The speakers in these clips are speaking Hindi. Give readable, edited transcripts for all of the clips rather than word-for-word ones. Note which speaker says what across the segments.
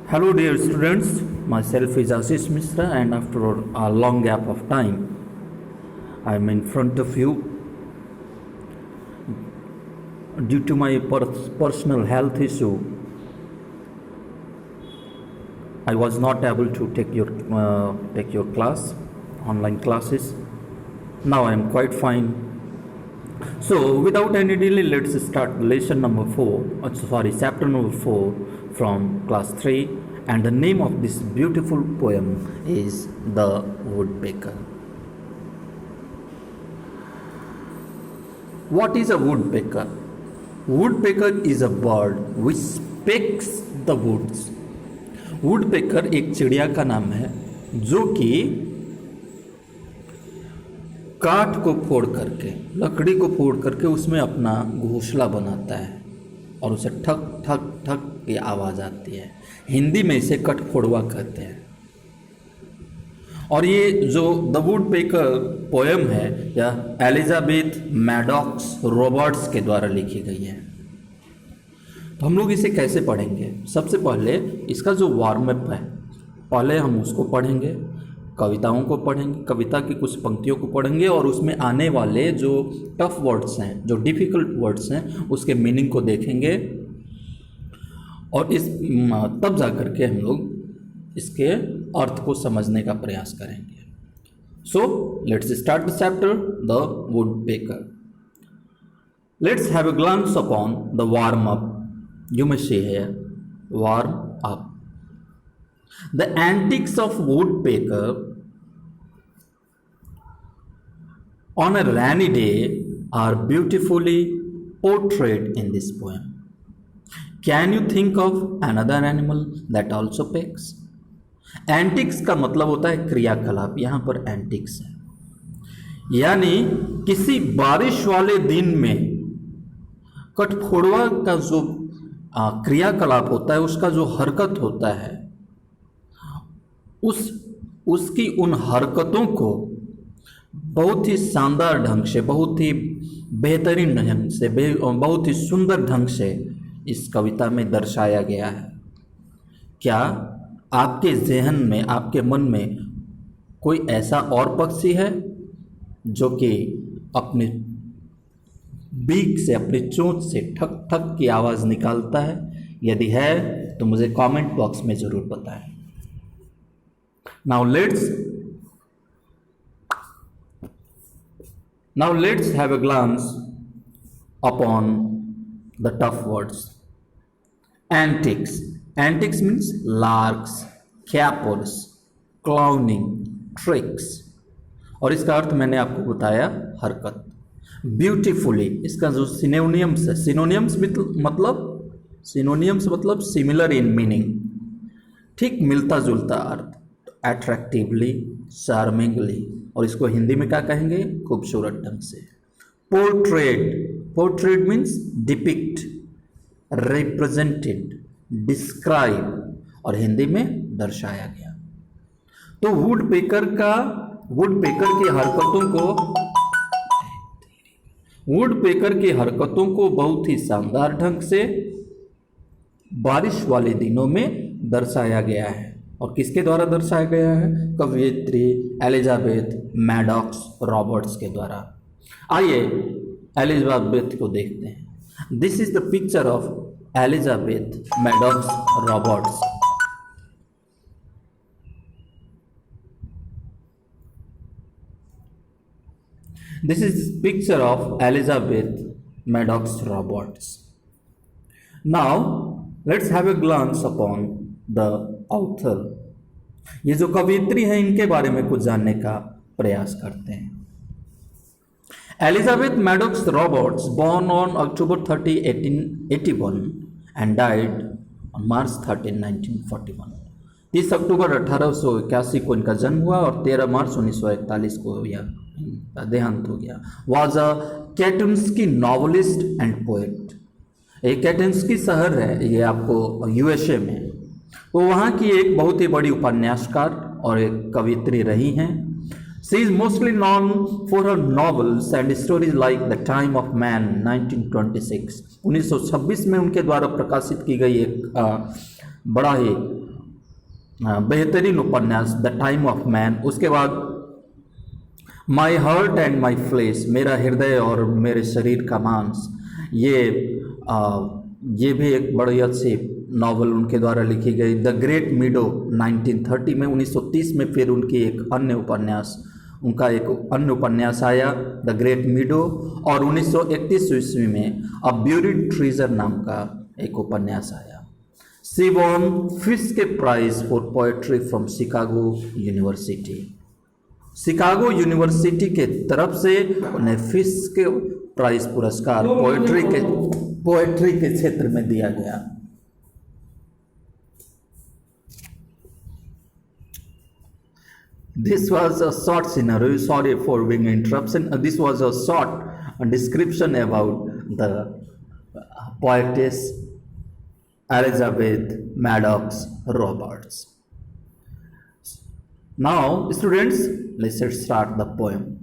Speaker 1: Hello, dear students. Myself is Ashish Mishra, and after a long gap of time, I am in front of you. Due to my personal health issue, I was not able to take your class, online classes. Now I am quite fine. So, without any delay, let's start lesson number 4. Chapter number 4 from class 3. And the name of this beautiful poem is The Woodpecker. What is a woodpecker? Woodpecker is a bird which pecks the woods. Woodpecker एक चिड़िया का नाम है जो कि काठ को फोड़ करके, लकड़ी को फोड़ करके उसमें अपना घोंसला बनाता है और उसे ठक ठक ठक की आवाज़ आती है। हिंदी में इसे कठफोड़वा कहते हैं। और ये जो द वुडपेकर पोएम है यह एलिजाबेथ मैडॉक्स रॉबर्ट्स के द्वारा लिखी गई है। तो हम लोग इसे कैसे पढ़ेंगे? सबसे पहले इसका जो वार्म अप है पहले हम उसको पढ़ेंगे, कविताओं को पढ़ेंगे, कविता की कुछ पंक्तियों को पढ़ेंगे और उसमें आने वाले जो टफ वर्ड्स हैं, जो डिफ़िकल्ट वर्ड्स हैं, उसके मीनिंग को देखेंगे और तब जा कर के हम लोग इसके अर्थ को समझने का प्रयास करेंगे। So let's start the chapter the woodpecker. Let's have a glance upon the warm up. You may see here, warm up. The antics of woodpecker on a rainy day are beautifully portrayed in this poem. Can you think of another animal that also pecks? Antics का मतलब होता है क्रियाकलाप। यहाँ पर antics है, यानी किसी बारिश वाले दिन में कठफोड़वा का जो क्रियाकलाप होता है, उसका जो हरकत होता है, उसकी उन हरकतों को बहुत ही शानदार ढंग से, बहुत ही बेहतरीन ढंग से, बहुत ही सुंदर ढंग से इस कविता में दर्शाया गया है। क्या आपके ज़हन में, आपके मन में कोई ऐसा और पक्षी है जो कि अपने बीक से, अपनी चोंच से ठक ठक की आवाज़ निकालता है? यदि है तो मुझे कमेंट बॉक्स में ज़रूर बताएं। Now let's have a glance upon the tough words. Antics. Antics means larks, capers, clowning, tricks. और इसका अर्थ मैंने आपको बताया हरकत। ब्यूटीफुली इसका जो सिनोनियम्स है, सिनोनियम्स मतलब सिमिलर इन मीनिंग, ठीक मिलता जुलता अर्थ। अट्रैक्टिवली, चार्मिंगली, और इसको हिंदी में क्या कहेंगे? खूबसूरत ढंग से। Portrayed means depict, represented, describe, और हिंदी में दर्शाया गया। तो वुडपेकर की हरकतों को बहुत ही शानदार ढंग से बारिश वाले दिनों में दर्शाया गया है। और किसके द्वारा दर्शाया गया है? कवयित्री एलिजाबेथ मैडॉक्स रॉबर्ट्स के द्वारा। आइए एलिजाबेथ को देखते हैं। This is the picture of Elizabeth Maddox Roberts. This is picture of Elizabeth Maddox Roberts. Now let's have a glance upon the author. ये जो कवयित्री हैं इनके बारे में कुछ जानने का प्रयास करते हैं। Elizabeth Maddox Roberts, born on October 30, 1881 and died on March 13, 1941. 30 अक्टूबर 1881 को इनका जन्म हुआ और 13 मार्च 1941 को यह देहांत हो गया। Was a Katunsky novelist and poet. एक कैटुन्स्की शहर है ये आपको यूएसए में, वो वहाँ की एक बहुत ही बड़ी उपन्यासकार और एक कवित्री रही हैं। She is mostly non for her novels and stories like the time of man 1926। 1926 में उनके द्वारा प्रकाशित की गई एक बड़ा ही बेहतरीन उपन्यास द टाइम ऑफ मैन। उसके बाद my heart and my flesh, मेरा हृदय और मेरे शरीर का मांस, ये भी एक बड़ी अच्छी नॉवल उनके द्वारा लिखी गई। द ग्रेट मीडो 1930 में, 1930 में फिर उनकी एक अन्य उपन्यास, उनका एक अन्य उपन्यास आया द ग्रेट मीडो। और 1931 ईस्वी में अ ब्यूरिड ट्रेजर नाम का एक उपन्यास आया। She won Fiske prize for poetry from Chicago university. Chicago university के तरफ से उन्हें फिस्के प्राइज पुरस्कार पोएट्री के क्षेत्र में दिया गया। This was a short scenario. Sorry for being interruption. This was a short description about the poetess Elizabeth Maddox Roberts. Now, students, let's start the poem.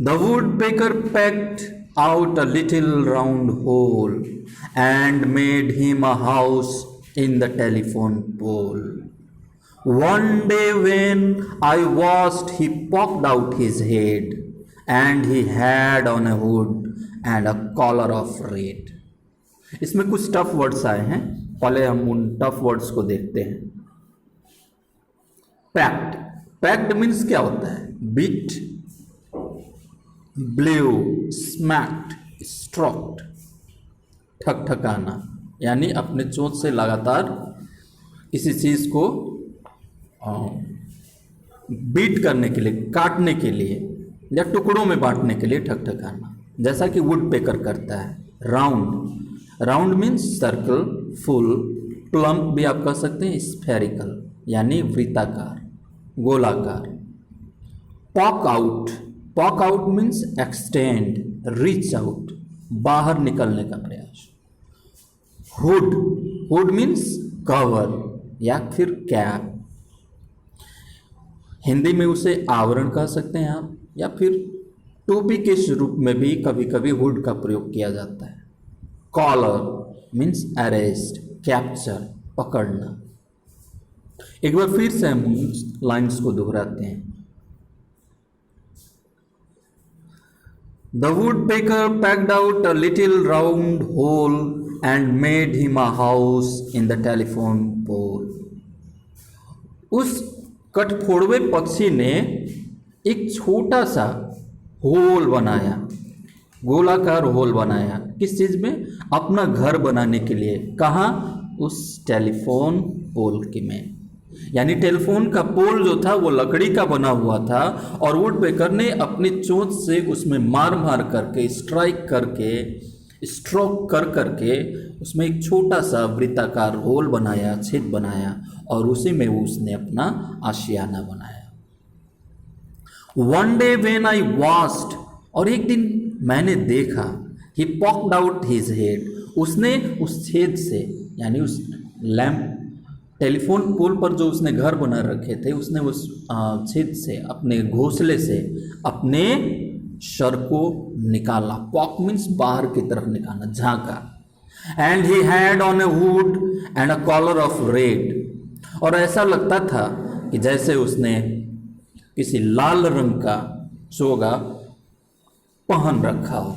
Speaker 1: The woodpecker pecked out a little round hole and made him a house in the telephone pole. One day when I watched, he poked out his head, and he had on a hood and a collar of red. इसमें कुछ टफ वर्ड्स आए हैं, पहले हम उन टफ वर्ड्स को देखते हैं। पैक्ड, पैक्ड मीन्स क्या होता है? बीट, ब्लेव, स्मैक्ड, स्ट्रोक्ड, ठकठकाना, यानी अपने चोंच से लगातार किसी चीज को बीट करने के लिए, काटने के लिए या टुकड़ों में बांटने के लिए ठकठकाना, जैसा कि वुड पेकर करता है। Round, round means circle, full, plump भी आप कह सकते हैं, स्फेरिकल यानी वृत्ताकार, गोलाकार। Pock out, pock out means extend, reach out, बाहर निकलने का प्रयास। हुड, हुड मीन्स कवर या फिर कैप, हिंदी में उसे आवरण कह सकते हैं आप, या फिर टोपी के रूप में भी कभी कभी हुड का प्रयोग किया जाता है। कॉलर मीन्स अरेस्ट, कैप्चर, पकड़ना। एक बार फिर से हम लाइंस को दोहराते हैं। The woodpecker pecked out a little round hole and made him a house in the telephone pole. उस कठफोड़वे पक्षी ने एक छोटा सा होल बनाया, गोलाकार होल बनाया, किस चीज में? अपना घर बनाने के लिए। कहाँ? उस टेलीफोन पोल के में, यानी टेलीफोन का पोल जो था वो लकड़ी का बना हुआ था और वुडपेकर ने अपनी चोंच से उसमें मार मार करके, स्ट्राइक करके, स्ट्रोक कर करके उसमें एक छोटा सा वृत्ताकार होल बनाया, छेद बनाया और उसी में उसने अपना आशियाना बनाया। One day when I watched, और एक दिन मैंने देखा, ही पॉक्ड आउट हिज हेड, उसने उस छेद से, यानी उस लैंप, टेलीफोन पोल पर जो उसने घर बना रखे थे, उसने उस छेद से, अपने घोंसले से अपने सर को निकाला। पॉक मीन्स बाहर की तरफ निकालना, झांका। And he had on a hood and a collar of red, और ऐसा लगता था कि जैसे उसने किसी लाल रंग का चोगा पहन रखा हो।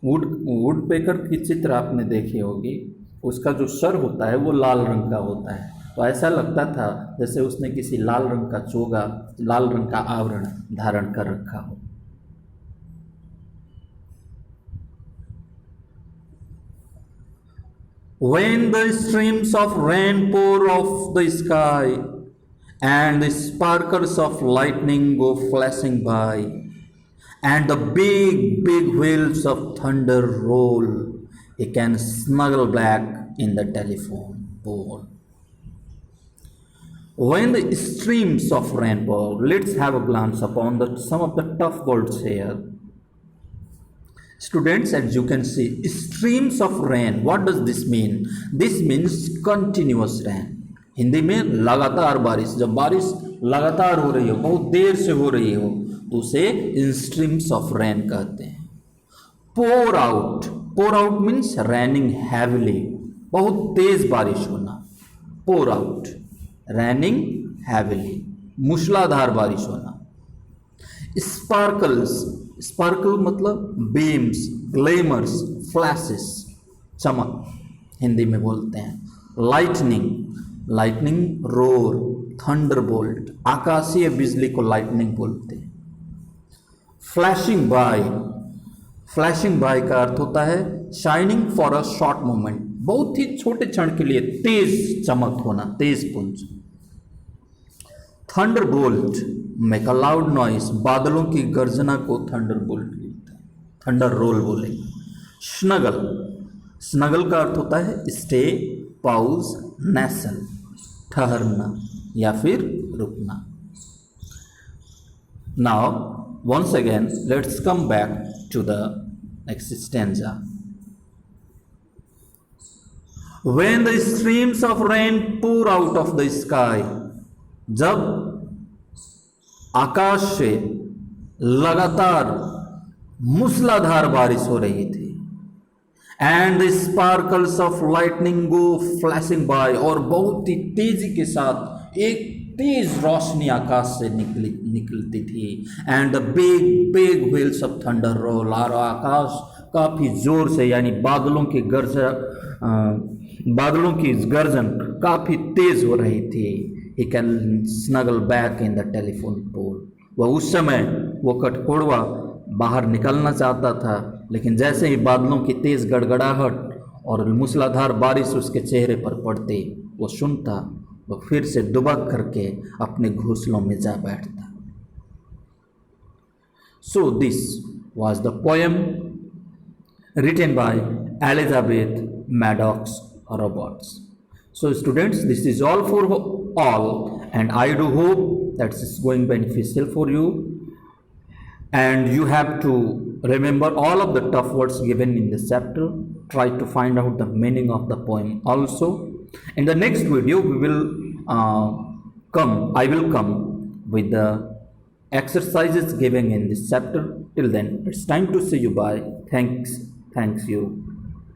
Speaker 1: वुडपेकर की चित्र आपने देखी होगी, उसका जो सर होता है वो लाल रंग का होता है, तो ऐसा लगता था जैसे उसने किसी लाल रंग का चोगा, लाल रंग का आवरण धारण कर रखा हो। When the streams of rain pour off the sky and the sparkles of lightning go flashing by and the big wheels of thunder roll, he can snuggle back in the telephone pole. When the streams of rain pour, let's have a glance upon some of the tough words here. Students, as you can see, streams of rain, what does this mean? This means continuous rain. Hindi में लगातार बारिश, जब बारिश लगातार हो रही हो, बहुत देर से हो रही हो, तो उसे स्ट्रीम्स ऑफ रेन कहते हैं। pour out, pour out means raining heavily, बहुत तेज बारिश होना. pour out, raining heavily, मूसलाधार बारिश होना. स्पार्कल्स, स्पार्कल मतलब बीम्स, ग्लेमर्स, फ्लैशेस, चमक हिंदी में बोलते हैं. लाइटनिंग, लाइटनिंग रोर, थंडरबोल्ट, आकाशीय बिजली को लाइटनिंग बोलते हैं. फ्लैशिंग बाय, फ्लैशिंग बाय का अर्थ होता है shining for a short moment, बहुत ही छोटे क्षण के लिए तेज चमक होना, तेज पुंज. Thunderbolt, make a loud noise, बादलों की गर्जना को थंडरबोल्ट बोलते हैं, थंडर रोल बोलेंगे. स्नगल, स्नगल का अर्थ होता है स्टे, पाउज, नेसल, ठहरना या फिर रुकना. Now once again let's come back to the next stanza. When the streams of rain pour out of the sky, जब आकाश से लगातार मूसलाधार बारिश हो रही थी. And the sparkles of lightning go flashing by, और बहुत ही तेजी के साथ एक तेज रोशनी आकाश से निकलती थी. And the big big wheels of thunder roll, और आकाश काफ़ी जोर से यानी बादलों की गर्जन काफ़ी तेज हो रही थी. He can snuggle back in the telephone pole. वह उस समय वो कठकोड़वा बाहर निकलना चाहता था, लेकिन जैसे ही बादलों की तेज गड़गड़ाहट और मूसलाधार बारिश उसके चेहरे पर पड़ती, वो सुनता, वो फिर से दुबक करके अपने घोंसलों में जा बैठता. So this was the poem written by Elizabeth Maddox Roberts. So students, this is all for all, and I do hope that it's going beneficial for you, and you have to remember all of the tough words given in this chapter. Try to find out the meaning of the poem also. In the next video we will I will come with the exercises given in this chapter. Till then, it's time to say you bye. Thanks you.